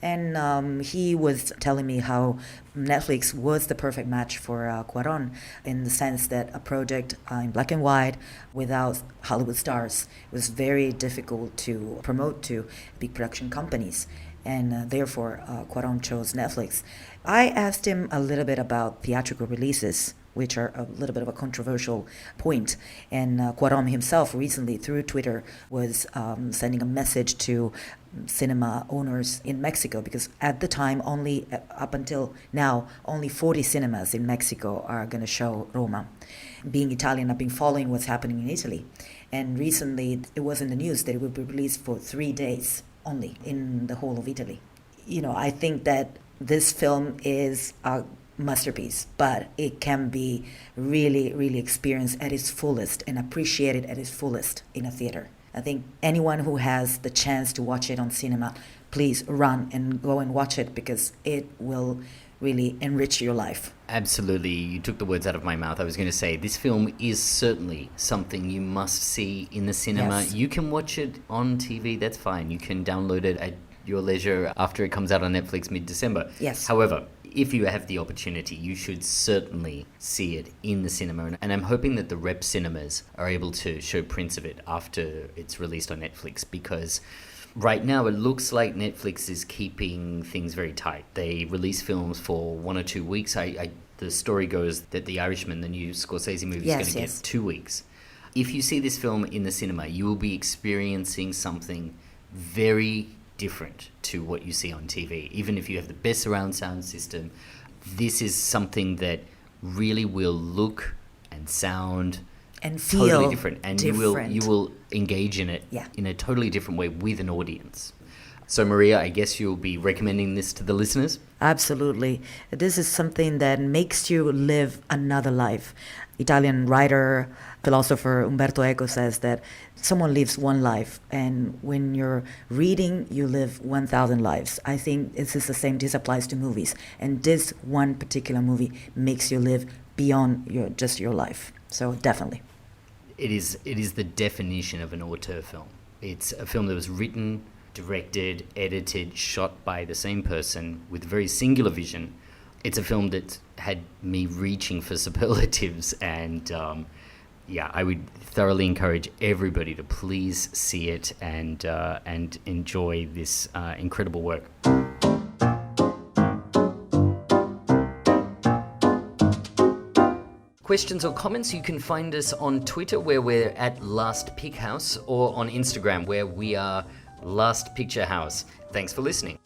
And he was telling me how Netflix was the perfect match for Cuarón, in the sense that a project in black and white without Hollywood stars was very difficult to promote to big production companies. And therefore, Cuarón chose Netflix. I asked him a little bit about theatrical releases, which are a little bit of a controversial point. And Cuarón himself recently, through Twitter, was sending a message to cinema owners in Mexico, because at the time, up until now, only 40 cinemas in Mexico are going to show Roma. Being Italian, I've been following what's happening in Italy. And recently, it was in the news that it would be released for 3 days only in the whole of Italy. You know, I think that this film is a masterpiece, but it can be really, really experienced at its fullest and appreciated at its fullest in a theater. I think anyone who has the chance to watch it on cinema, please run and go and watch it, because it will really enrich your life. Absolutely. You took the words out of my mouth. I was going to say, this film is certainly something you must see in the cinema. Yes. You can watch it on TV, that's fine. You can download it at your leisure after it comes out on Netflix mid-December. Yes. However, if you have the opportunity, you should certainly see it in the cinema. And I'm hoping that the rep cinemas are able to show prints of it after it's released on Netflix, because right now it looks like Netflix is keeping things very tight. They release films for 1 or 2 weeks. The story goes that The Irishman, the new Scorsese movie, is going to get 2 weeks. If you see this film in the cinema, you will be experiencing something very different to what you see on TV. Even if you have the best surround sound system, this is something that really will look and sound and feel totally different, and different. you will engage in it Yeah. in a totally different way with an audience. So Maria, I guess you'll be recommending this to the listeners? Absolutely. This is something that makes you live another life. Italian writer, philosopher Umberto Eco says that someone lives one life, and when you're reading, you live 1,000 lives. I think this is the same. This applies to movies, and this one particular movie makes you live beyond your life. So definitely. It is the definition of an auteur film. It's a film that was written, directed, edited, shot by the same person with very singular vision. It's a film that had me reaching for superlatives, and I would thoroughly encourage everybody to please see it and enjoy this incredible work. Questions or comments, you can find us on Twitter, where we're at Last Pick House, or on Instagram, where we are Last Picture House. Thanks for listening.